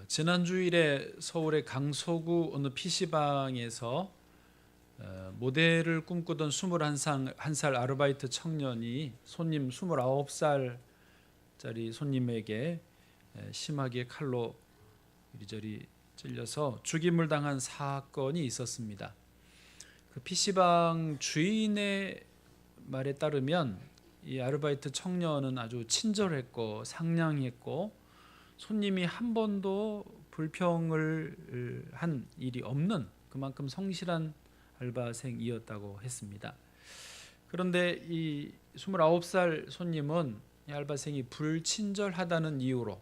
지난 주일에 서울의 강서구 어느 PC방에서 모델을 꿈꾸던 21살 아르바이트 청년이 손님 29살짜리 손님에게 심하게 칼로 이리저리 찔려서 죽임을 당한 사건이 있었습니다. 그 PC방 주인의 말에 따르면 이 아르바이트 청년은 아주 친절했고 상냥했고 손님이 한 번도 불평을 한 일이 없는 그만큼 성실한 알바생이었다고 했습니다. 그런데 이 29살 손님은 이 알바생이 불친절하다는 이유로,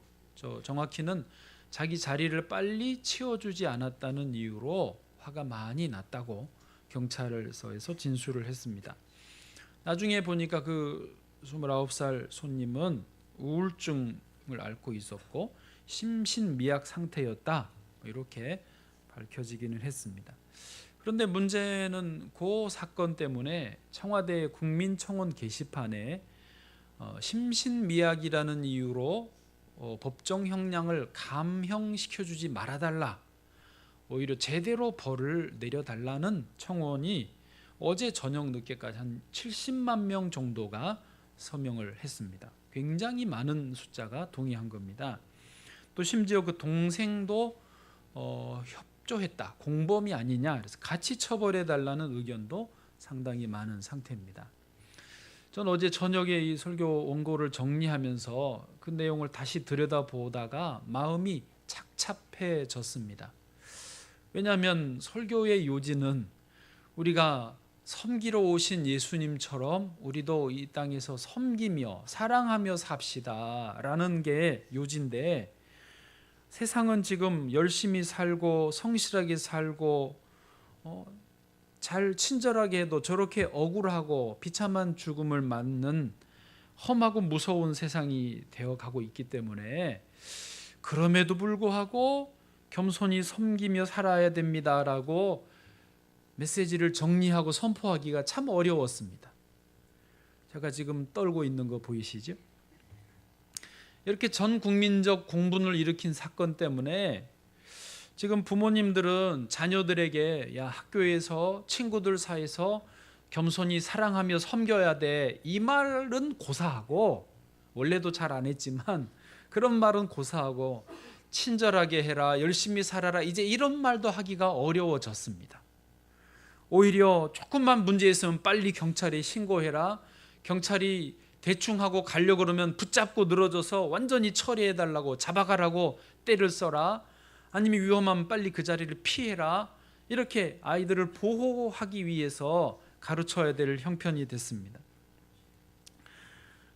정확히는 자기 자리를 빨리 치워주지 않았다는 이유로 화가 많이 났다고 경찰서에서 진술을 했습니다. 나중에 보니까 그 29살 손님은 우울증을 앓고 있었고 심신미약 상태였다, 이렇게 밝혀지기는 했습니다. 그런데 문제는 그 사건 때문에 청와대 국민청원 게시판에 심신미약이라는 이유로 법정 형량을 감형시켜주지 말아달라, 오히려 제대로 벌을 내려달라는 청원이 어제 저녁 늦게까지 한 70만 명 정도가 서명을 했습니다. 굉장히 많은 숫자가 동의한 겁니다. 또 심지어 그 동생도 협조했다, 공범이 아니냐, 그래서 같이 처벌해달라는 의견도 상당히 많은 상태입니다. 전 어제 저녁에 이 설교 원고를 정리하면서 그 내용을 다시 들여다보다가 마음이 착잡해졌습니다. 왜냐하면 설교의 요지는 우리가 섬기러 오신 예수님처럼 우리도 이 땅에서 섬기며 사랑하며 삽시다 라는 게 요지인데, 세상은 지금 열심히 살고 성실하게 살고 잘 친절하게 해도 저렇게 억울하고 비참한 죽음을 맞는 험하고 무서운 세상이 되어가고 있기 때문에, 그럼에도 불구하고 겸손히 섬기며 살아야 됩니다라고 메시지를 정리하고 선포하기가 참 어려웠습니다. 제가 지금 떨고 있는 거 보이시죠? 이렇게 전 국민적 공분을 일으킨 사건 때문에 지금 부모님들은 자녀들에게 학교에서 친구들 사이에서 겸손히 사랑하며 섬겨야 돼, 이 말은 고사하고, 원래도 잘 안 했지만 그런 말은 고사하고 친절하게 해라, 열심히 살아라, 이제 이런 말도 하기가 어려워졌습니다. 오히려 조금만 문제 있으면 빨리 경찰에 신고해라, 경찰이 대충 하고 가려고 그러면 붙잡고 늘어져서 완전히 처리해달라고, 잡아가라고 때를 써라, 아니면 위험하면 빨리 그 자리를 피해라, 이렇게 아이들을 보호하기 위해서 가르쳐야 될 형편이 됐습니다.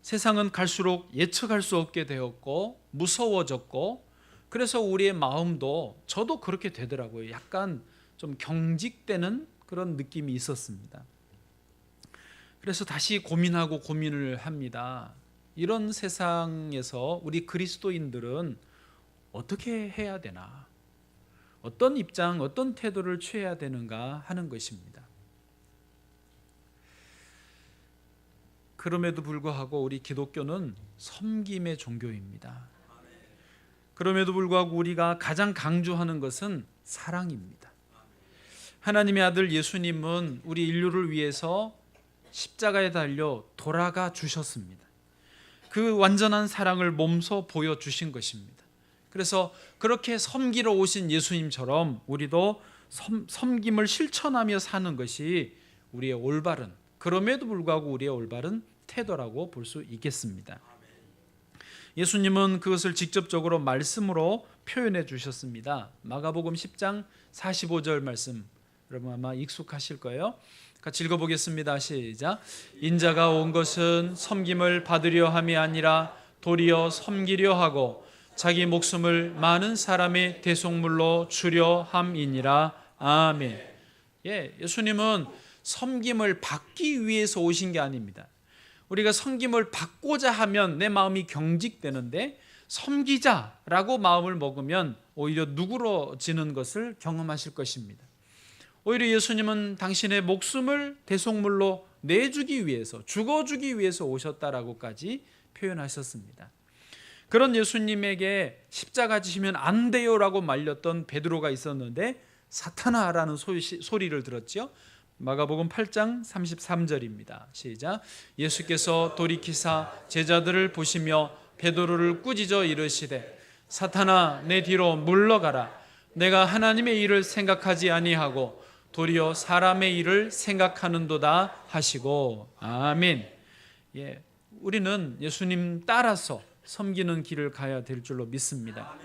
세상은 갈수록 예측할 수 없게 되었고 무서워졌고, 그래서 우리의 마음도, 저도 그렇게 되더라고요. 약간 좀 경직되는 그런 느낌이 있었습니다. 그래서 다시 고민하고 고민을 합니다. 이런 세상에서 우리 그리스도인들은 어떻게 해야 되나, 어떤 입장, 어떤 태도를 취해야 되는가 하는 것입니다. 그럼에도 불구하고 우리 기독교는 섬김의 종교입니다. 그럼에도 불구하고 우리가 가장 강조하는 것은 사랑입니다. 하나님의 아들 예수님은 우리 인류를 위해서 십자가에 달려 돌아가 주셨습니다. 그 완전한 사랑을 몸소 보여주신 것입니다. 그래서 그렇게 섬기러 오신 예수님처럼 우리도 섬김을 실천하며 사는 것이 우리의 올바른, 그럼에도 불구하고 우리의 올바른 태도라고 볼 수 있겠습니다. 예수님은 그것을 직접적으로 말씀으로 표현해 주셨습니다. 마가복음 10장 45절 말씀, 여러분 아마 익숙하실 거예요. 같이 읽어보겠습니다. 시작. 인자가 온 것은 섬김을 받으려 함이 아니라 도리어 섬기려 하고 자기 목숨을 많은 사람의 대속물로 주려 함이니라. 아멘. 예수님은 섬김을 받기 위해서 오신 게 아닙니다. 우리가 섬김을 받고자 하면 내 마음이 경직되는데, 섬기자라고 마음을 먹으면 오히려 누그러지는 것을 경험하실 것입니다. 오히려 예수님은 당신의 목숨을 대속물로 내주기 위해서, 죽어주기 위해서 오셨다라고까지 표현하셨습니다. 그런 예수님에게 십자가 지시면 안 돼요라고 말렸던 베드로가 있었는데 사탄아라는 소리를 들었죠. 마가복음 8장 33절입니다. 시작. 예수께서 돌이키사 제자들을 보시며 베드로를 꾸짖어 이르시되 사탄아 내 뒤로 물러가라. 내가 하나님의 일을 생각하지 아니하고 도리어 사람의 일을 생각하는도다 하시고. 아멘. 예, 우리는 예수님 따라서 섬기는 길을 가야 될 줄로 믿습니다.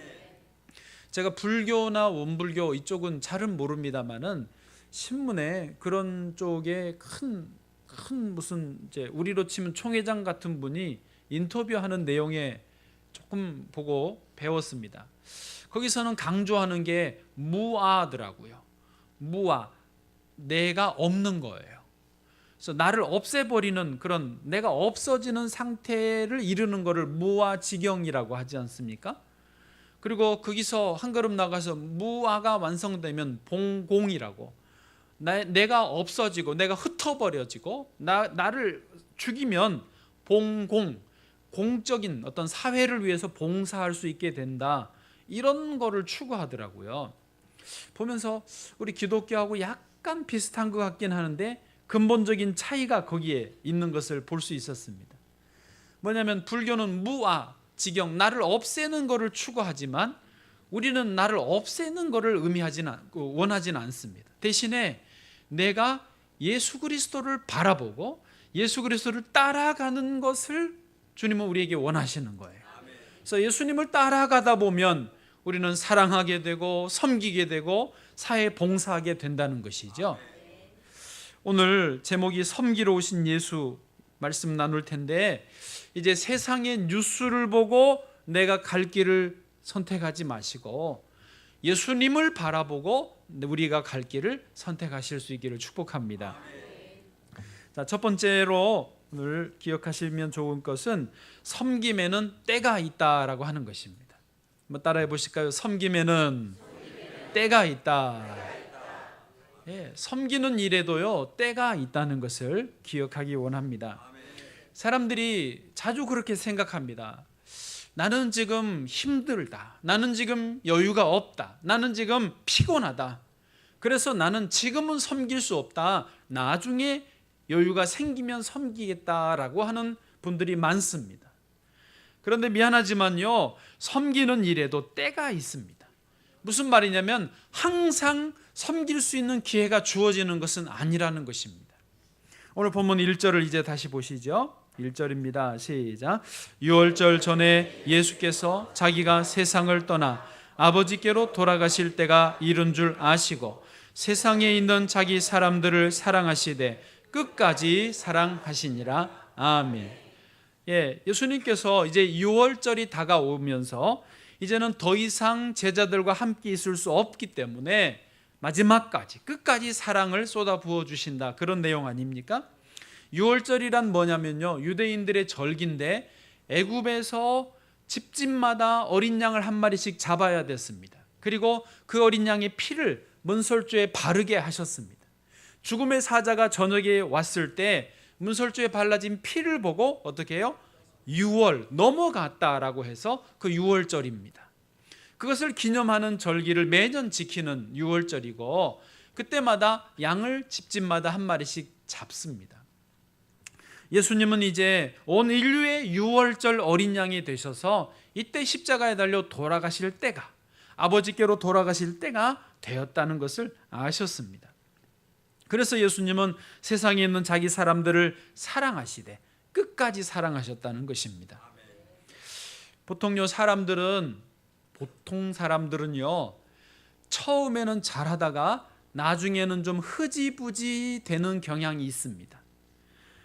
제가 불교나 원불교 이쪽은 잘은 모릅니다만은 신문에 그런 쪽에 큰 무슨 이제 우리로 치면 총회장 같은 분이 인터뷰하는 내용에 조금 보고 배웠습니다. 거기서는 강조하는 게 무아더라고요. 무아, 내가 없는 거예요. 그래서 나를 없애버리는 그런 내가 없어지는 상태를 이루는 것을 무아지경이라고 하지 않습니까? 그리고 거기서 한 걸음 나가서 무아가 완성되면 봉공이라고, 내가 없어지고 내가 흩어버려지고 나를 죽이면 봉공, 공적인 어떤 사회를 위해서 봉사할 수 있게 된다, 이런 거를 추구하더라고요. 보면서 우리 기독교하고 약간 비슷한 것 같긴 하는데 근본적인 차이가 거기에 있는 것을 볼 수 있었습니다. 뭐냐면 불교는 무아, 지경, 나를 없애는 것을 추구하지만 우리는 나를 없애는 것을 원하지는 않습니다. 대신에 내가 예수 그리스도를 바라보고 예수 그리스도를 따라가는 것을 주님은 우리에게 원하시는 거예요. 그래서 예수님을 따라가다 보면 우리는 사랑하게 되고 섬기게 되고 사회에 봉사하게 된다는 것이죠. 오늘 제목이 섬기러 오신 예수 말씀 나눌 텐데, 이제 세상의 뉴스를 보고 내가 갈 길을 선택하지 마시고 예수님을 바라보고 우리가 갈 길을 선택하실 수 있기를 축복합니다. 자, 첫 번째로 오늘 기억하시면 좋은 것은 섬김에는 때가 있다라고 하는 것입니다. 한번 따라해 보실까요? 섬김에는 때가 있다. 예, 섬기는 일에도요 때가 있다는 것을 기억하기 원합니다. 사람들이 자주 그렇게 생각합니다. 나는 지금 힘들다, 나는 지금 여유가 없다, 나는 지금 피곤하다, 그래서 나는 지금은 섬길 수 없다, 나중에 여유가 생기면 섬기겠다라고 하는 분들이 많습니다. 그런데 미안하지만요, 섬기는 일에도 때가 있습니다. 무슨 말이냐면 항상 섬길 수 있는 기회가 주어지는 것은 아니라는 것입니다. 오늘 본문 1절을 이제 다시 보시죠. 1절입니다. 시작. 유월절 전에 예수께서 자기가 세상을 떠나 아버지께로 돌아가실 때가 이른 줄 아시고 세상에 있는 자기 사람들을 사랑하시되 끝까지 사랑하시니라. 아멘. 예, 예수님께서 이제 유월절이 다가오면서 이제는 더 이상 제자들과 함께 있을 수 없기 때문에 마지막까지 끝까지 사랑을 쏟아 부어 주신다, 그런 내용 아닙니까? 유월절이란 뭐냐면요, 유대인들의 절기인데 애굽에서 집집마다 어린 양을 한 마리씩 잡아야 됐습니다. 그리고 그 어린 양의 피를 문설주에 바르게 하셨습니다. 죽음의 사자가 저녁에 왔을 때 문설주에 발라진 피를 보고 어떻게 해요? 유월 넘어갔다라고 해서 그 유월절입니다. 그것을 기념하는 절기를 매년 지키는 유월절이고, 그때마다 양을 집집마다 한 마리씩 잡습니다. 예수님은 이제 온 인류의 유월절 어린 양이 되셔서 이때 십자가에 달려 돌아가실 때가, 아버지께로 돌아가실 때가 되었다는 것을 아셨습니다. 그래서 예수님은 세상에 있는 자기 사람들을 사랑하시되 끝까지 사랑하셨다는 것입니다. 보통 사람들은요 처음에는 잘하다가 나중에는 좀 흐지부지 되는 경향이 있습니다.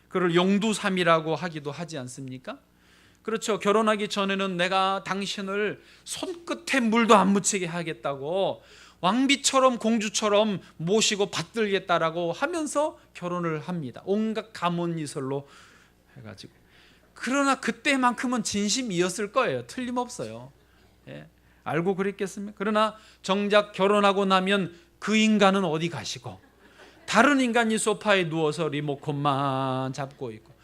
그걸 용두삼이라고 하기도 하지 않습니까? 그렇죠. 결혼하기 전에는 내가 당신을 손끝에 물도 안 묻히게 하겠다고 왕비처럼 공주처럼 모시고 받들겠다라고 하면서 결혼을 합니다. 온갖 가문이설로 해가지고. 그러나 그때만큼은 진심이었을 거예요. 틀림없어요. 예, 알고 그랬겠습니까? 그러나 정작 결혼하고 나면 그 인간은 어디 가시고 다른 인간이 소파에 누워서 리모컨만 잡고 있고,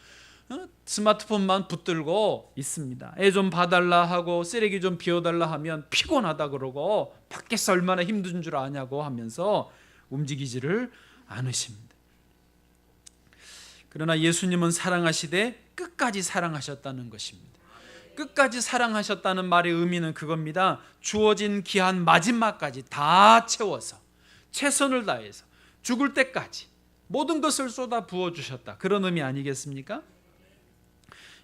스마트폰만 붙들고 있습니다. 애 좀 봐달라 하고 쓰레기 좀 비워달라 하면 피곤하다 그러고 밖에서 얼마나 힘든 줄 아냐고 하면서 움직이지를 않으십니다. 그러나 예수님은 사랑하시되 끝까지 사랑하셨다는 것입니다. 끝까지 사랑하셨다는 말의 의미는 그겁니다. 주어진 기한 마지막까지 다 채워서 최선을 다해서 죽을 때까지 모든 것을 쏟아 부어주셨다, 그런 의미 아니겠습니까?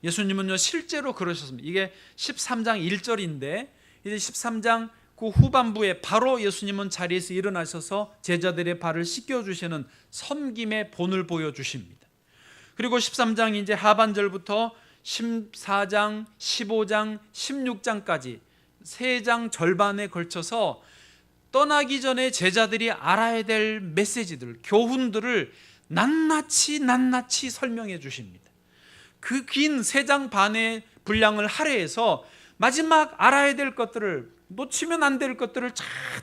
예수님은요 실제로 그러셨습니다. 이게 13장 1절인데 이제 13장 그 후반부에 바로 예수님은 자리에서 일어나셔서 제자들의 발을 씻겨주시는 섬김의 본을 보여주십니다. 그리고 13장 이제 하반절부터 14장, 15장, 16장까지 3장 절반에 걸쳐서 떠나기 전에 제자들이 알아야 될 메시지들, 교훈들을 낱낱이 설명해 주십니다. 그 긴 3장 반의 분량을 할애해서 마지막 알아야 될 것들을, 놓치면 안 될 것들을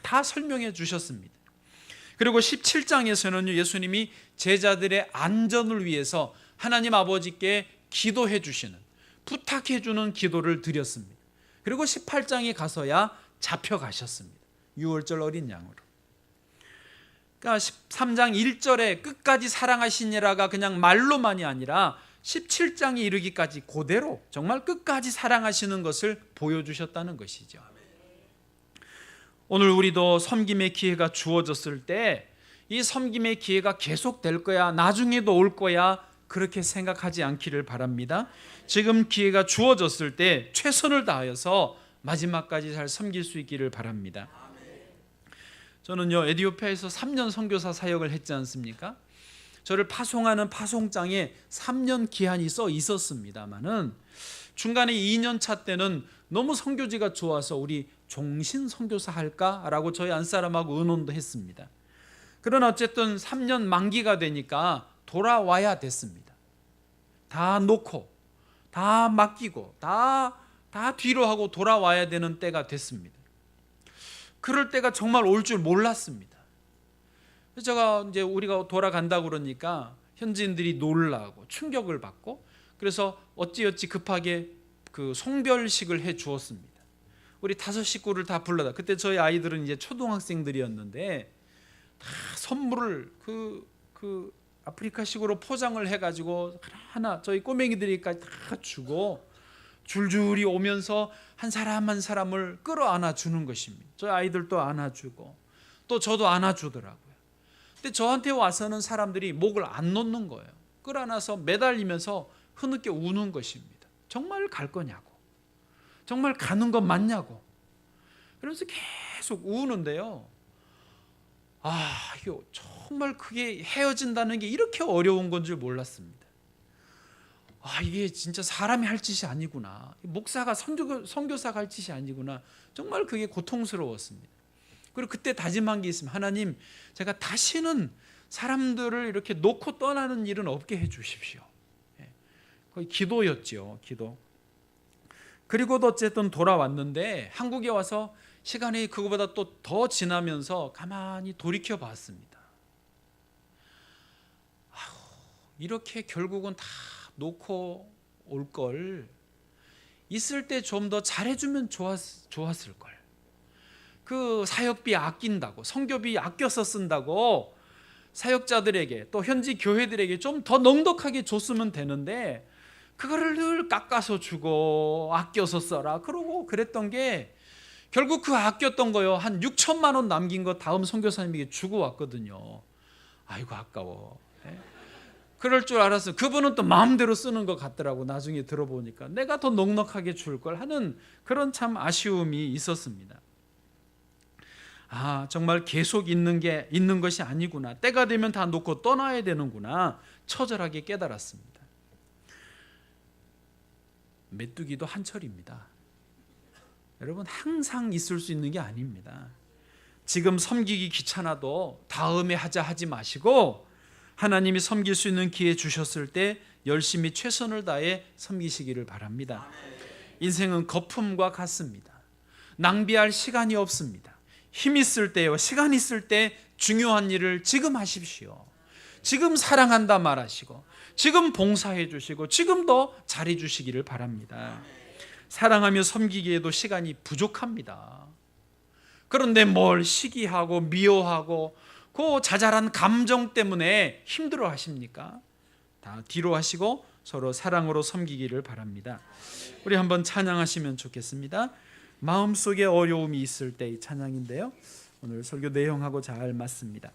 다 설명해 주셨습니다. 그리고 17장에서는 예수님이 제자들의 안전을 위해서 하나님 아버지께 기도해 주시는, 부탁해 주는 기도를 드렸습니다. 그리고 18장에 가서야 잡혀가셨습니다. 6월절 어린 양으로. 그러니까 13장 1절에 끝까지 사랑하시니라가 그냥 말로만이 아니라 17장에 이르기까지 그대로 정말 끝까지 사랑하시는 것을 보여주셨다는 것이죠. 오늘 우리도 섬김의 기회가 주어졌을 때 이 섬김의 기회가 계속될 거야, 나중에도 올 거야, 그렇게 생각하지 않기를 바랍니다. 지금 기회가 주어졌을 때 최선을 다하여서 마지막까지 잘 섬길 수 있기를 바랍니다. 저는요 에티오피아에서 3년 선교사 사역을 했지 않습니까? 저를 파송하는 파송장에 3년 기한이 써 있었습니다만은 중간에 2년 차 때는 너무 선교지가 좋아서 우리 종신 선교사 할까라고 저희 안사람하고 의논도 했습니다. 그러나 어쨌든 3년 만기가 되니까 돌아와야 됐습니다. 다 놓고 다 맡기고 다 뒤로 하고 돌아와야 되는 때가 됐습니다. 그럴 때가 정말 올 줄 몰랐습니다. 그래서 제가 이제 우리가 돌아간다 그러니까 현지인들이 놀라고 충격을 받고, 그래서 어찌어찌 급하게 그 송별식을 해 주었습니다. 우리 5 식구를 다 불러다. 그때 저희 아이들은 이제 초등학생들이었는데 다 선물을 그 아프리카식으로 포장을 해가지고 하나 저희 꼬맹이들이까지 다 주고 줄줄이 오면서 한 사람 한 사람을 끌어안아 주는 것입니다. 저희 아이들도 안아주고 또 저도 안아주더라고요. 근데 저한테 와서는 사람들이 목을 안 놓는 거예요. 끌어안아서 매달리면서 흐느껴 우는 것입니다. 정말 갈 거냐고, 정말 가는 건 맞냐고. 그러면서 계속 우는데요, 이거 정말 그게 헤어진다는 게 이렇게 어려운 건 줄 몰랐습니다. 이게 진짜 사람이 할 짓이 아니구나, 목사가 선교사가 할 짓이 아니구나, 정말 그게 고통스러웠습니다. 그리고 그때 다짐한 게 있으면, 하나님, 제가 다시는 사람들을 이렇게 놓고 떠나는 일은 없게 해 주십시오. 거의 기도였죠, 기도. 그리고도 어쨌든 돌아왔는데 한국에 와서 시간이 그거보다 또 더 지나면서 가만히 돌이켜 봤습니다. 이렇게 결국은 다 놓고 올 걸, 있을 때 좀 더 잘해주면 좋았을 걸. 그 사역비 아낀다고, 선교비 아껴서 쓴다고 사역자들에게 또 현지 교회들에게 좀 더 넉넉하게 줬으면 되는데 그거를 늘 깎아서 주고 아껴서 써라 그러고 그랬던 게, 결국 그 아꼈던 거요 한 6천만 원 남긴 거 다음 선교사님에게 주고 왔거든요. 아이고 아까워. 그럴 줄 알았어요. 그분은 또 마음대로 쓰는 것 같더라고. 나중에 들어보니까 내가 더 넉넉하게 줄 걸 하는 그런 참 아쉬움이 있었습니다. 정말 계속 있는 것이 아니구나, 때가 되면 다 놓고 떠나야 되는구나, 처절하게 깨달았습니다. 메뚜기도 한철입니다. 여러분, 항상 있을 수 있는 게 아닙니다. 지금 섬기기 귀찮아도 다음에 하지 마시고 하나님이 섬길 수 있는 기회 주셨을 때 열심히 최선을 다해 섬기시기를 바랍니다. 인생은 거품과 같습니다. 낭비할 시간이 없습니다. 힘 있을 때요, 시간 있을 때 중요한 일을 지금 하십시오. 지금 사랑한다 말하시고 지금 봉사해 주시고 지금도 잘해 주시기를 바랍니다. 사랑하며 섬기기에도 시간이 부족합니다. 그런데 뭘 시기하고 미워하고 그 자잘한 감정 때문에 힘들어 하십니까? 다 뒤로 하시고 서로 사랑으로 섬기기를 바랍니다. 우리 한번 찬양하시면 좋겠습니다. 마음속에 어려움이 있을 때의 찬양인데요, 오늘 설교 내용하고 잘 맞습니다.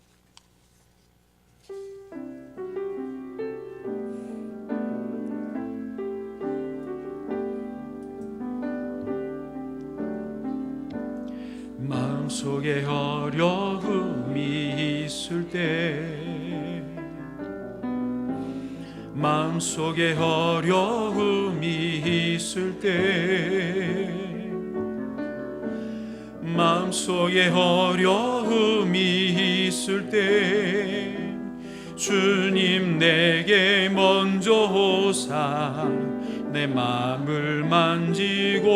마음속에 어려움이 있을 때, 마음속에 어려움이 있을 때, 마음속에 어려움이 있을 때 주님 내게 먼저 오사 내 마음을 만지고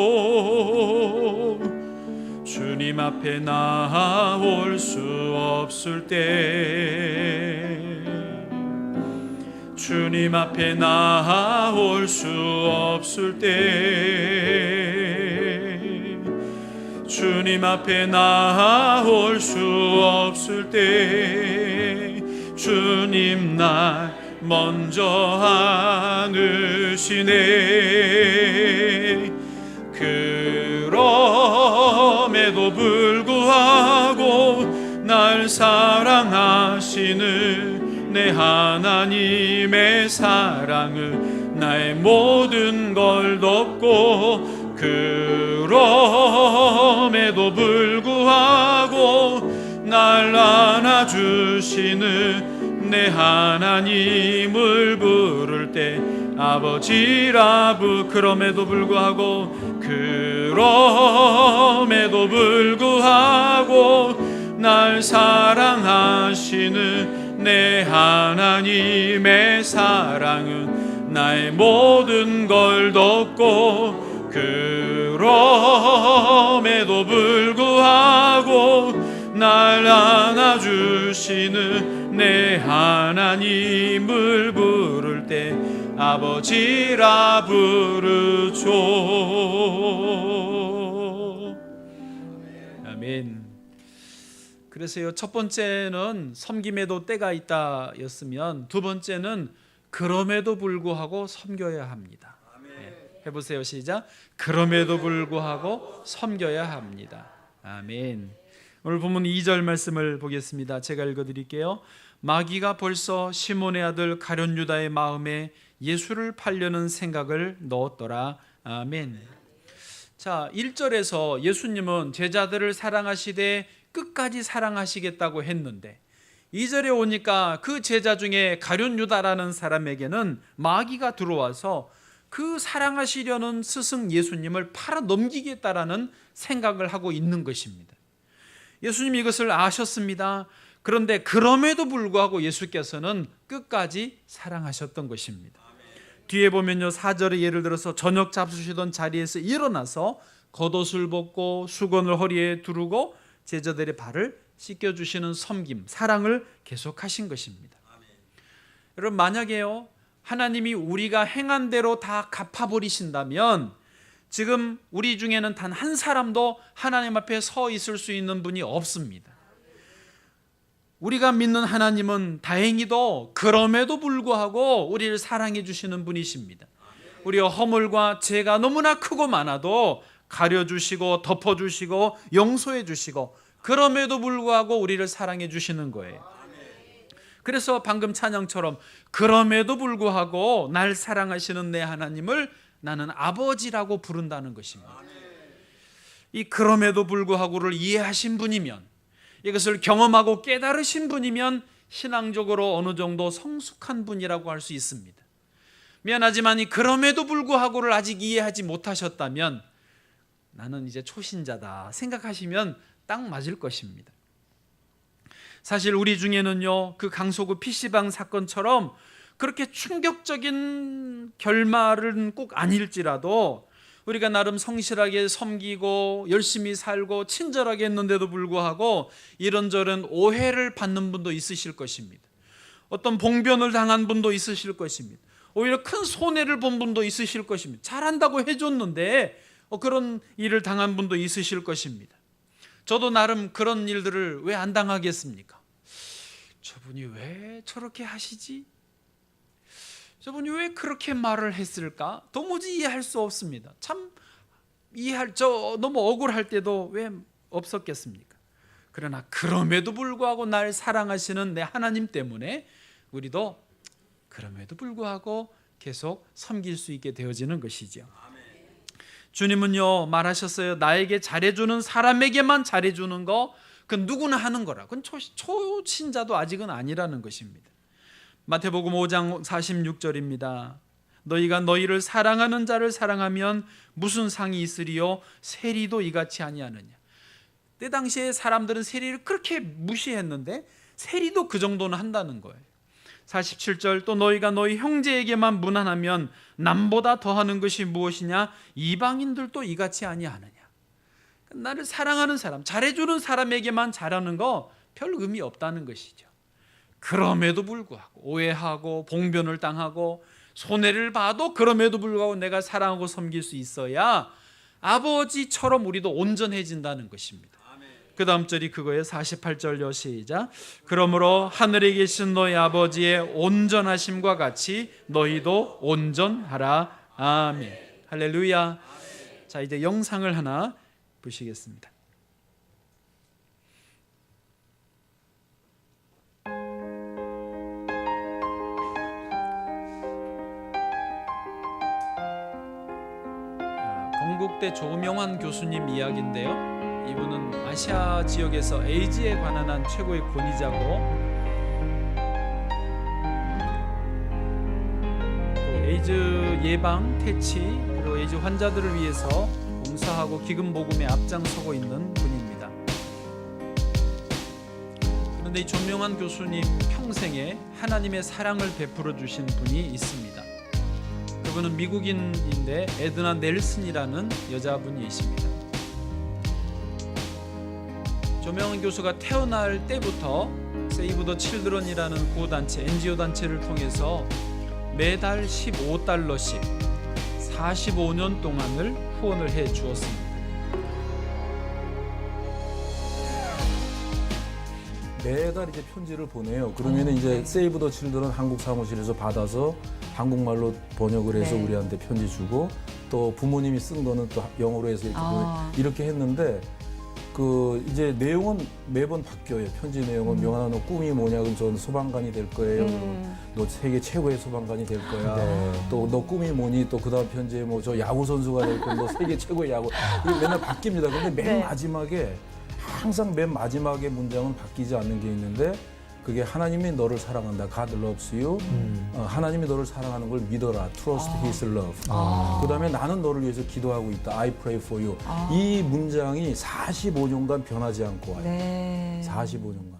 주님 앞에 나올 수 없을 때, 주님 앞에 나올 수 없을 때, 주님 앞에 나올 수 없을 때 주님 날 먼저 안으시네. 그럼에도 불구하고 날 사랑하시는 내 하나님의 사랑은 나의 모든 걸 덮고, 그럼에도 불구하고 날 안아주시는 내 하나님을 부를 때 아버지라 그럼에도 불구하고, 그럼에도 불구하고 날 사랑하시는 내 하나님의 사랑은 나의 모든 걸 덮고, 그럼에도 불구하고 날 안아주시는 내 하나님을 부를 때 아버지라 부르죠. 아멘. 그래서요, 첫 번째는 섬김에도 때가 있다 였으면, 두 번째는 그럼에도 불구하고 섬겨야 합니다. 해보세요. 시작. 그럼에도 불구하고 섬겨야 합니다. 아멘. 오늘 본문 2절 말씀을 보겠습니다. 제가 읽어드릴게요. 마귀가 벌써 시몬의 아들 가룟 유다의 마음에 예수를 팔려는 생각을 넣었더라. 아멘. 자, 1절에서 예수님은 제자들을 사랑하시되 끝까지 사랑하시겠다고 했는데, 2절에 오니까 그 제자 중에 가룟 유다라는 사람에게는 마귀가 들어와서 그 사랑하시려는 스승 예수님을 팔아 넘기겠다라는 생각을 하고 있는 것입니다. 예수님이 이것을 아셨습니다. 그런데 그럼에도 불구하고 예수께서는 끝까지 사랑하셨던 것입니다. 뒤에 보면요, 4절에 예를 들어서 저녁 잡수시던 자리에서 일어나서 겉옷을 벗고 수건을 허리에 두르고 제자들의 발을 씻겨주시는 섬김, 사랑을 계속하신 것입니다. 여러분, 만약에요, 하나님이 우리가 행한 대로 다 갚아버리신다면 지금 우리 중에는 단 한 사람도 하나님 앞에 서 있을 수 있는 분이 없습니다. 우리가 믿는 하나님은 다행히도 그럼에도 불구하고 우리를 사랑해 주시는 분이십니다. 우리의 허물과 죄가 너무나 크고 많아도 가려주시고 덮어주시고 용서해 주시고, 그럼에도 불구하고 우리를 사랑해 주시는 거예요. 그래서 방금 찬양처럼 그럼에도 불구하고 날 사랑하시는 내 하나님을 나는 아버지라고 부른다는 것입니다. 이 그럼에도 불구하고를 이해하신 분이면, 이것을 경험하고 깨달으신 분이면 신앙적으로 어느 정도 성숙한 분이라고 할 수 있습니다. 미안하지만 이 그럼에도 불구하고를 아직 이해하지 못하셨다면 나는 이제 초신자다 생각하시면 딱 맞을 것입니다. 사실 우리 중에는요, 그 강서구 PC방 사건처럼 그렇게 충격적인 결말은 꼭 아닐지라도 우리가 나름 성실하게 섬기고 열심히 살고 친절하게 했는데도 불구하고 이런저런 오해를 받는 분도 있으실 것입니다. 어떤 봉변을 당한 분도 있으실 것입니다. 오히려 큰 손해를 본 분도 있으실 것입니다. 잘한다고 해줬는데 그런 일을 당한 분도 있으실 것입니다. 저도 나름 그런 일들을 왜 안 당하겠습니까? 저분이 왜 저렇게 하시지? 저분이 왜 그렇게 말을 했을까? 도무지 이해할 수 없습니다. 참 너무 억울할 때도 왜 없었겠습니까? 그러나 그럼에도 불구하고 날 사랑하시는 내 하나님 때문에 우리도 그럼에도 불구하고 계속 섬길 수 있게 되어지는 것이죠. 주님은요 말하셨어요. 나에게 잘해주는 사람에게만 잘해주는 거 그건 누구나 하는 거라. 그건 초신자도 아직은 아니라는 것입니다. 마태복음 5장 46절입니다. 너희가 너희를 사랑하는 자를 사랑하면 무슨 상이 있으리요? 세리도 이같이 아니하느냐. 때 당시에 사람들은 세리를 그렇게 무시했는데 세리도 그 정도는 한다는 거예요. 47절 또 너희가 너희 형제에게만 무난하면 남보다 더하는 것이 무엇이냐? 이방인들도 이같이 아니하느냐. 나를 사랑하는 사람, 잘해주는 사람에게만 잘하는 거 별 의미 없다는 것이죠. 그럼에도 불구하고 오해하고 봉변을 당하고 손해를 봐도 그럼에도 불구하고 내가 사랑하고 섬길 수 있어야 아버지처럼 우리도 온전해진다는 것입니다. 그 다음 절이 그거예요. 48절요. 시작. 그러므로 하늘에 계신 너희 아버지의 온전하심과 같이 너희도 온전하라. 아멘. 할렐루야. 자, 이제 영상을 하나 보시겠습니다. 건국대 조명환 교수님 이야기인데요. 이분은 아시아 지역에서 에이즈에 관한 한 최고의 권위자고 또 에이즈 예방, 퇴치 그리고 에이즈 환자들을 위해서 봉사하고 기금 모금에 앞장서고 있는 분입니다. 그런데 이 조명환 교수님 평생에 하나님의 사랑을 베풀어 주신 분이 있습니다. 그분은 미국인인데 에드나 넬슨이라는 여자분이십니다. 조명환 교수가 태어날 때부터 세이브 더 칠드런이라는 구호단체, NGO 단체를 통해서 매달 15달러씩 45년 동안을 후원을 해 주었습니다. 매달 이제 편지를 보내요. 그러면 이제 세이브 더 칠드런 한국 사무실에서 받아서 한국말로 번역을 해서 우리한테 편지 주고 또 부모님이 쓴 거는 또 영어로 해서 이렇게 이렇게 했는데 그 이제 내용은 매번 바뀌어요. 편지 내용은 명환아 너 꿈이 뭐냐? 그럼 저는 소방관이 될 거예요. 너 세계 최고의 소방관이 될 거야. 또 너 꿈이 뭐니? 또 그다음 편지에 뭐 저 야구 선수가 될 거야. 너 세계 최고의 야구. 이게 맨날 바뀝니다. 근데 맨 마지막에 항상 맨 마지막에 문장은 바뀌지 않는 게 있는데 그게 하나님이 너를 사랑한다. God loves you. 하나님이 너를 사랑하는 걸 믿어라. Trust His love. 그다음에 나는 너를 위해서 기도하고 있다. I pray for you. 이 문장이 45년간 변하지 않고 와요. 네. 45년간.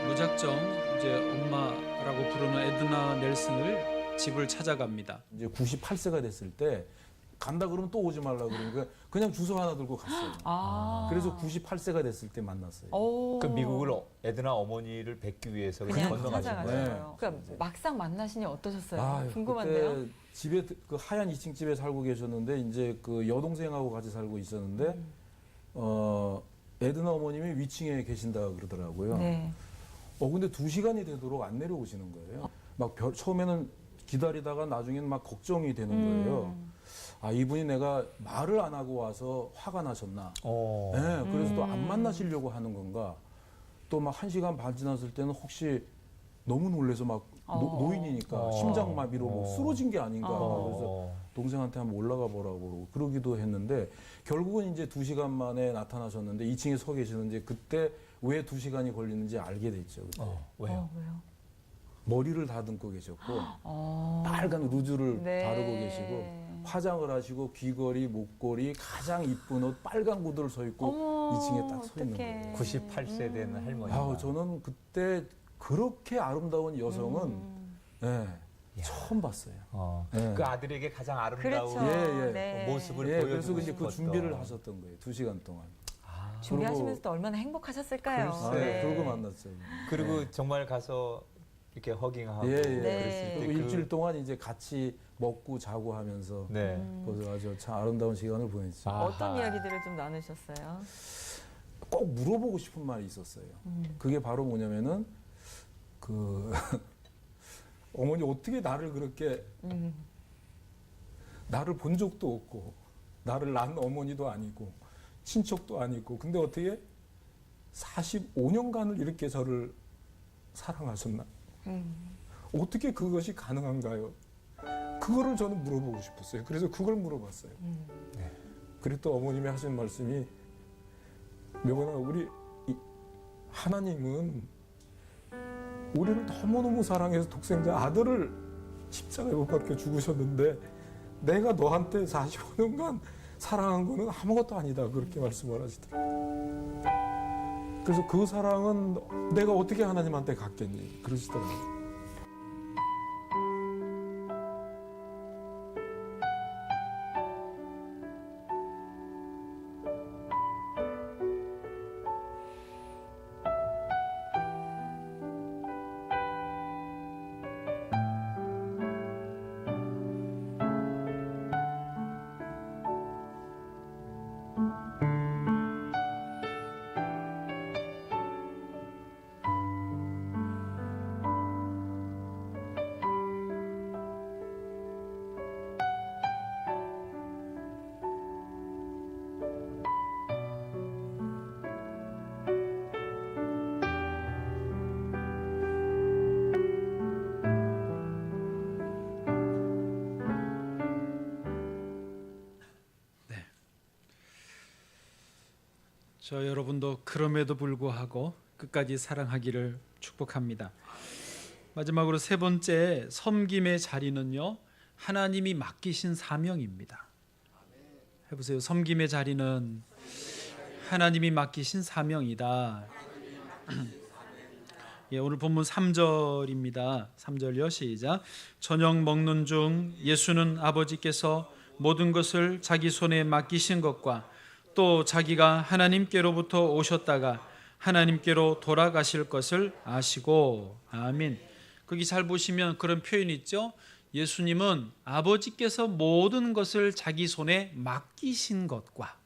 무작정 이제 엄마라고 부르는 에드나 넬슨을 집을 찾아갑니다. 이제 98세가 됐을 때 간다 그러면 또 오지 말라 그러니까 그냥 주소 하나 들고 갔어요. 그래서 98세가 됐을 때 만났어요. 그 미국을 에드나 어머니를 뵙기 위해서 그냥 건너가신 거예요. 찾아가셨어요. 그러니까 막상 만나시니 어떠셨어요? 궁금한데요. 그때 집에 그 하얀 2층 집에 살고 계셨는데 이제 그 여동생하고 같이 살고 있었는데 에드나 어머님이 위층에 계신다 그러더라고요. 네. 근데 2시간이 되도록 안 내려오시는 거예요. 막 처음에는 기다리다가 나중에는 막 걱정이 되는 거예요. 아, 이분이 내가 말을 안 하고 와서 화가 나셨나? 네, 그래서 또 안 만나시려고 하는 건가? 또 막 1시간 반 지났을 때는 혹시 너무 놀라서 막 노인이니까 심장마비로 뭐 쓰러진 게 아닌가. 그래서 어. 동생한테 한번 올라가 보라고 그러기도 했는데 결국은 이제 2시간 만에 나타나셨는데 2층에 서 계시는데 그때 왜 2시간이 걸리는지 알게 됐죠. 그때. 왜요? 왜요? 머리를 다듬고 계셨고 어. 빨간 루즈를 네. 바르고 계시고 화장을 하시고 귀걸이, 목걸이, 가장 이쁜 옷 빨간 구두를 서 있고 어머, 2층에 딱 서 있는 어떡해. 거예요. 98세 된 할머니가. 아우, 저는 그때 그렇게 아름다운 여성은 예, 처음 봤어요. 예. 그 아들에게 가장 그렇죠. 아름다운 예, 예. 네. 모습을 예, 그래서 보여주고 이제 그 싶었던. 준비를 하셨던 거예요. 2시간 동안. 준비하시면서 또 얼마나 행복하셨을까요? 글쎄. 아, 네. 그러고 만났어요. 그리고 정말 가서 이렇게 허깅하고 예, 예. 그랬을 네. 때 그리고 일주일 동안 이제 같이 먹고 자고 하면서 네. 그래서 아주 참 아름다운 시간을 보냈죠. 아. 어떤 아하. 이야기들을 좀 나누셨어요? 꼭 물어보고 싶은 말이 있었어요. 그게 바로 뭐냐면은 그 어머니 어떻게 나를 그렇게 나를 본 적도 없고 나를 낳은 어머니도 아니고 친척도 아니고 근데 어떻게 45년간을 이렇게 저를 사랑하셨나? 어떻게 그것이 가능한가요? 그거를 저는 물어보고 싶었어요. 그래서 그걸 물어봤어요. 그리고 또 어머님이 하신 말씀이 명원아, 우리 하나님은 우리를 너무너무 사랑해서 독생자 아들을 십자가에 못 박혀 죽으셨는데 내가 너한테 45년간 사랑한 거는 아무것도 아니다. 그렇게 말씀을 하시더라고요. 그래서 그 사랑은 내가 어떻게 하나님한테 갖겠니? 그러시더라고요. 저 여러분도 그럼에도 불구하고 끝까지 사랑하기를 축복합니다. 마지막으로 세 번째 섬김의 자리는요, 하나님이 맡기신 사명입니다. 해보세요. 섬김의 자리는 하나님이 맡기신 사명이다. 예, 오늘 본문 3절입니다. 3절요, 시작. 저녁 먹는 중 예수는 아버지께서 모든 것을 자기 손에 맡기신 것과 또 자기가 하나님께로부터 오셨다가 하나님께로 돌아가실 것을 아시고, 아멘. 거기 잘 보시면 그런 표현이 있죠. 예수님은 아버지께서 모든 것을 자기 손에 맡기신 것과,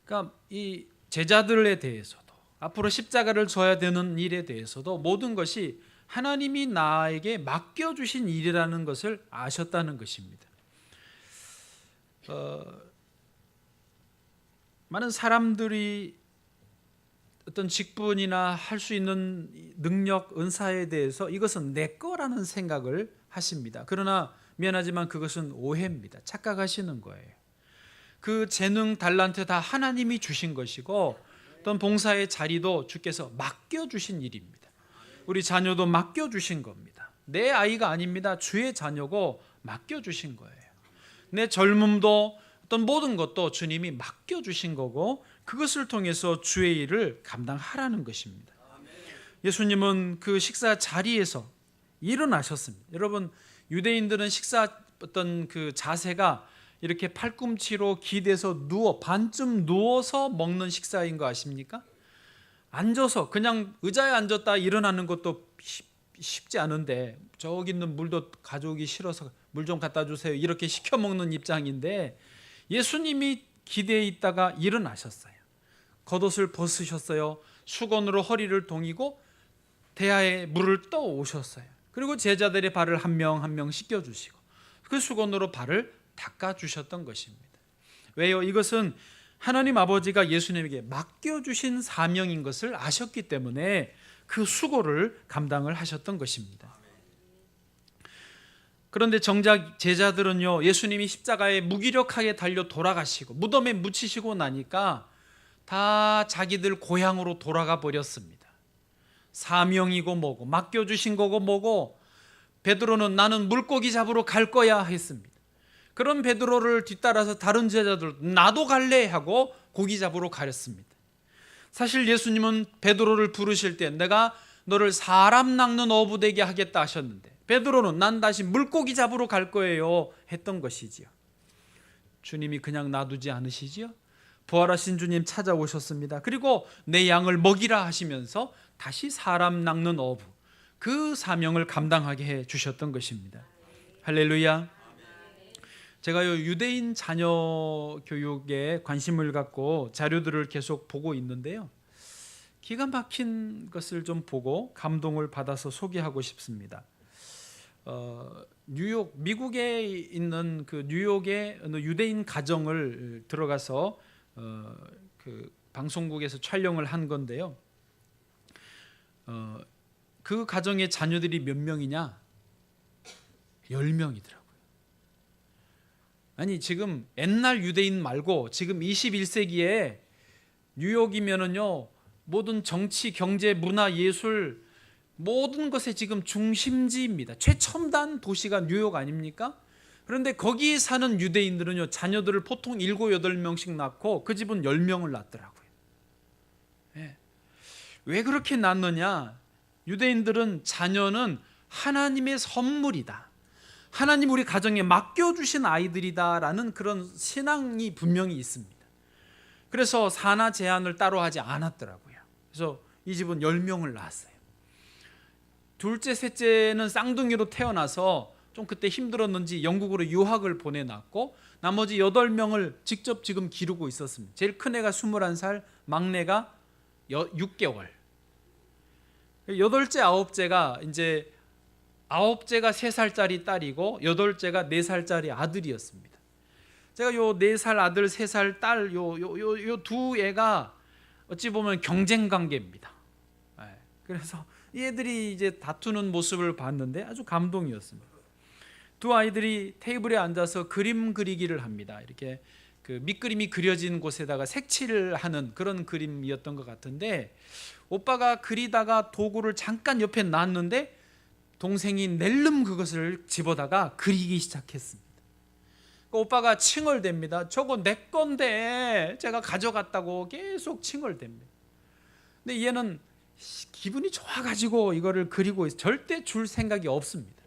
그러니까 이 제자들에 대해서도 앞으로 십자가를 져야 되는 일에 대해서도 모든 것이 하나님이 나에게 맡겨주신 일이라는 것을 아셨다는 것입니다. 많은 사람들이 어떤 직분이나 할 수 있는 능력, 은사에 대해서 이것은 내 거라는 생각을 하십니다. 그러나 미안하지만 그것은 오해입니다. 착각하시는 거예요. 그 재능, 달란트 다 하나님이 주신 것이고 어떤 봉사의 자리도 주께서 맡겨주신 일입니다. 우리 자녀도 맡겨주신 겁니다. 내 아이가 아닙니다. 주의 자녀고 맡겨주신 거예요. 내 젊음도 어떤 모든 것도 주님이 맡겨주신 거고 그것을 통해서 주의 일을 감당하라는 것입니다. 예수님은 그 식사 자리에서 일어나셨습니다. 여러분, 유대인들은 식사 어떤 그 자세가 이렇게 팔꿈치로 기대서 반쯤 누워서 먹는 식사인 거 아십니까? 앉아서 그냥 의자에 앉았다 일어나는 것도 쉽지 않은데 저기 있는 물도 가져오기 싫어서 물 좀 갖다 주세요 이렇게 시켜 먹는 입장인데 예수님이 기대에 있다가 일어나셨어요. 겉옷을 벗으셨어요. 수건으로 허리를 동이고 대야에 물을 떠 오셨어요. 그리고 제자들의 발을 한 명 한 명 씻겨주시고 그 수건으로 발을 닦아주셨던 것입니다. 왜요? 이것은 하나님 아버지가 예수님에게 맡겨주신 사명인 것을 아셨기 때문에 그 수고를 감당을 하셨던 것입니다. 그런데 정작 제자들은요, 예수님이 십자가에 무기력하게 달려 돌아가시고 무덤에 묻히시고 나니까 다 자기들 고향으로 돌아가 버렸습니다. 사명이고 뭐고 맡겨주신 거고 뭐고, 베드로는 나는 물고기 잡으러 갈 거야 했습니다. 그런 베드로를 뒤따라서 다른 제자들 나도 갈래 하고 고기 잡으러 가렸습니다. 사실 예수님은 베드로를 부르실 때 내가 너를 사람 낚는 어부 되게 하겠다 하셨는데, 베드로는 난 다시 물고기 잡으러 갈 거예요 했던 것이지요. 주님이 그냥 놔두지 않으시지요. 부활하신 주님 찾아오셨습니다. 그리고 내 양을 먹이라 하시면서 다시 사람 낚는 어부, 그 사명을 감당하게 해 주셨던 것입니다. 할렐루야. 제가 유대인 자녀 교육에 관심을 갖고 자료들을 계속 보고 있는데요, 기가 막힌 것을 좀 보고 감동을 받아서 소개하고 싶습니다. 뉴욕, 미국에 있는 그 뉴욕의 어느 유대인 가정을 들어가서 그 방송국에서 촬영을 한 건데요, 그 가정의 자녀들이 몇 명이냐? 10명이더라고요. 아니, 지금 옛날 유대인 말고 지금 21세기에 뉴욕이면은요, 모든 정치, 경제, 문화, 예술 모든 것의 지금 중심지입니다. 최첨단 도시가 뉴욕 아닙니까? 그런데 거기 사는 유대인들은요, 자녀들을 보통 7, 8명씩 낳고 그 집은 10명을 낳더라고요. 네. 왜 그렇게 낳느냐? 유대인들은 자녀는 하나님의 선물이다, 하나님 우리 가정에 맡겨주신 아이들이다라는 그런 신앙이 분명히 있습니다. 그래서 산하 제한을 따로 하지 않았더라고요. 그래서 이 집은 10명을 낳았어요. 둘째, 셋째는 쌍둥이로 태어나서 좀 그때 힘들었는지 영국으로 유학을 보내놨고, 나머지 8명을 직접 지금 기르고 있었습니다. 제일 큰 애가 21살, 막내가 6개월. 여덟째, 아홉째가 이제 아홉째가 3살짜리 딸이고 여덟째가 4살짜리 아들이었습니다. 제가 요 4살 아들, 3살 딸 요 두 애가 어찌 보면 경쟁 관계입니다. 그래서 이 애들이 이제 다투는 모습을 봤는데 아주 감동이었습니다. 두 아이들이 테이블에 앉아서 그림 그리기를 합니다. 이렇게 그 밑그림이 그려진 곳에다가 색칠을 하는 그런 그림이었던 것 같은데, 오빠가 그리다가 도구를 잠깐 옆에 놨는데 동생이 낼름 그것을 집어다가 그리기 시작했습니다. 오빠가 칭얼댑니다. 저거 내 건데 제가 가져갔다고 계속 칭얼댑니다. 근데 얘는 기분이 좋아가지고 이거를 그리고 절대 줄 생각이 없습니다.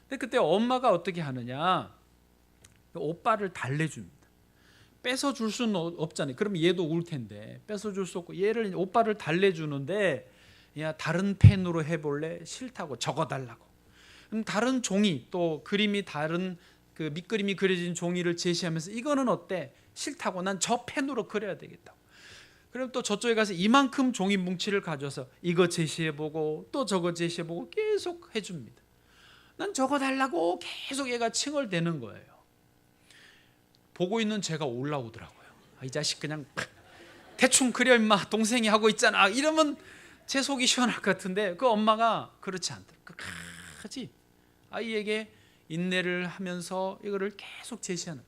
근데 그때 엄마가 어떻게 하느냐, 오빠를 달래줍니다. 뺏어 줄 수는 없잖아요. 그럼 얘도 울 텐데 뺏어 줄 수 없고, 얘를, 오빠를 달래주는데, 야, 다른 펜으로 해볼래? 싫다고, 적어달라고. 다른 종이, 또 그림이 다른 그 밑그림이 그려진 종이를 제시하면서 이거는 어때? 싫다고, 난 저 펜으로 그려야 되겠다고. 그럼 또 저쪽에 가서 이만큼 종이 뭉치를 가져서 이거 제시해보고 또 저거 제시해보고 계속 해줍니다. 난 적어달라고 계속 얘가 칭얼대는 거예요. 보고 있는 제가 올라오더라고요. 이 자식 그냥 대충 그려 임마, 동생이 하고 있잖아, 이러면 제 속이 시원할 것 같은데, 그 엄마가 그렇지 않더라고요. 끝까지 아이에게 인내를 하면서 이거를 계속 제시하는,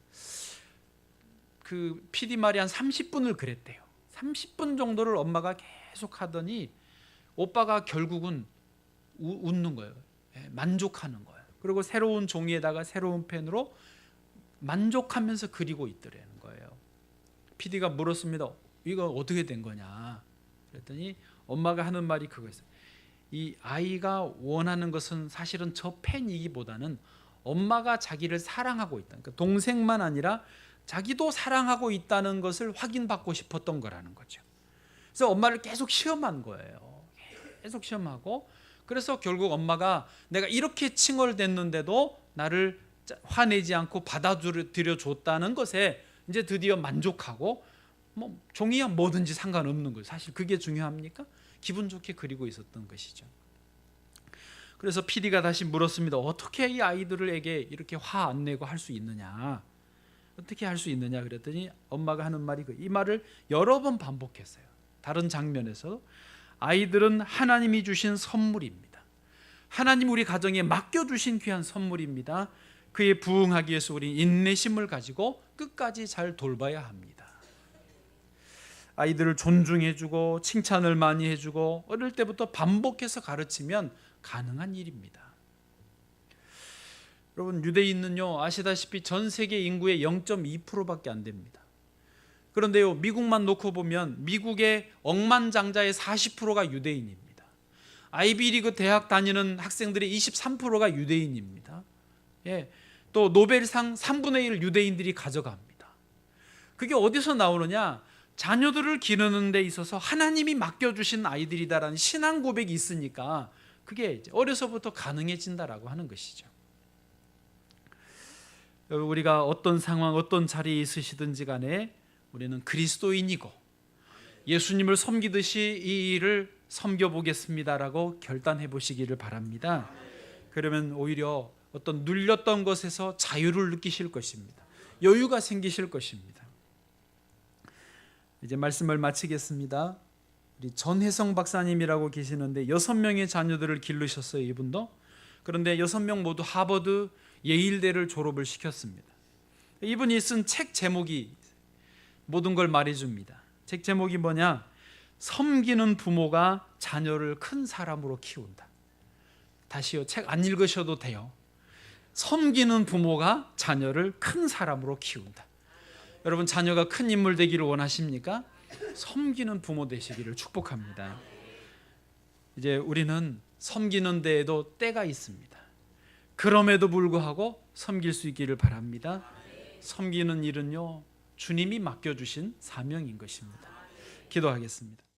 그 PD 말이 한 30분을 그랬대요. 30분 정도를 엄마가 계속 하더니 오빠가 결국은 웃는 거예요. 만족하는 거예요. 그리고 새로운 종이에다가 새로운 펜으로 만족하면서 그리고 있더라는 거예요. PD가 물었습니다. 이거 어떻게 된 거냐? 그랬더니 엄마가 하는 말이 그거였어요. 이 아이가 원하는 것은 사실은 저 펜이기보다는 엄마가 자기를 사랑하고 있다, 그러니까 동생만 아니라 자기도 사랑하고 있다는 것을 확인받고 싶었던 거라는 거죠. 그래서 엄마를 계속 시험한 거예요. 계속 시험하고, 그래서 결국 엄마가 내가 이렇게 칭얼댔는데도 나를 화내지 않고 받아들여 줬다는 것에 이제 드디어 만족하고, 뭐 종이야 뭐든지 상관없는 거예요. 사실 그게 중요합니까? 기분 좋게 그리고 있었던 것이죠. 그래서 PD가 다시 물었습니다. 어떻게 이 아이들에게 이렇게 화 안 내고 할 수 있느냐? 어떻게 할 수 있느냐? 그랬더니 엄마가 하는 말이 이 말을 여러 번 반복했어요. 다른 장면에서 아이들은 하나님이 주신 선물입니다. 하나님 우리 가정에 맡겨주신 귀한 선물입니다. 그에 부응하기 위해서 우리 인내심을 가지고 끝까지 잘 돌봐야 합니다. 아이들을 존중해주고 칭찬을 많이 해주고 어릴 때부터 반복해서 가르치면 가능한 일입니다. 여러분, 유대인은요 아시다시피 전 세계 인구의 0.2%밖에 안 됩니다. 그런데요 미국만 놓고 보면 미국의 억만장자의 40%가 유대인입니다. 아이비리그 대학 다니는 학생들의 23%가 유대인입니다. 예, 또 노벨상 3분의 1 유대인들이 가져갑니다. 그게 어디서 나오느냐? 자녀들을 기르는 데 있어서 하나님이 맡겨주신 아이들이다라는 신앙 고백이 있으니까 그게 이제 어려서부터 가능해진다라고 하는 것이죠. 우리가 어떤 상황, 어떤 자리에 있으시든지 간에 우리는 그리스도인이고 예수님을 섬기듯이 이 일을 섬겨보겠습니다라고 결단해 보시기를 바랍니다. 그러면 오히려 어떤 눌렸던 것에서 자유를 느끼실 것입니다. 여유가 생기실 것입니다. 이제 말씀을 마치겠습니다. 우리 전혜성 박사님이라고 계시는데 6명의 자녀들을 기르셨어요, 이분도. 그런데 6명 모두 하버드, 예일대를 졸업을 시켰습니다. 이분이 쓴 책 제목이 모든 걸 말해줍니다. 책 제목이 뭐냐? 섬기는 부모가 자녀를 큰 사람으로 키운다. 다시요, 책 안 읽으셔도 돼요. 섬기는 부모가 자녀를 큰 사람으로 키운다. 여러분, 자녀가 큰 인물 되기를 원하십니까? 섬기는 부모 되시기를 축복합니다. 이제 우리는 섬기는 데에도 때가 있습니다. 그럼에도 불구하고 섬길 수 있기를 바랍니다. 섬기는 일은요 주님이 맡겨주신 사명인 것입니다. 기도하겠습니다.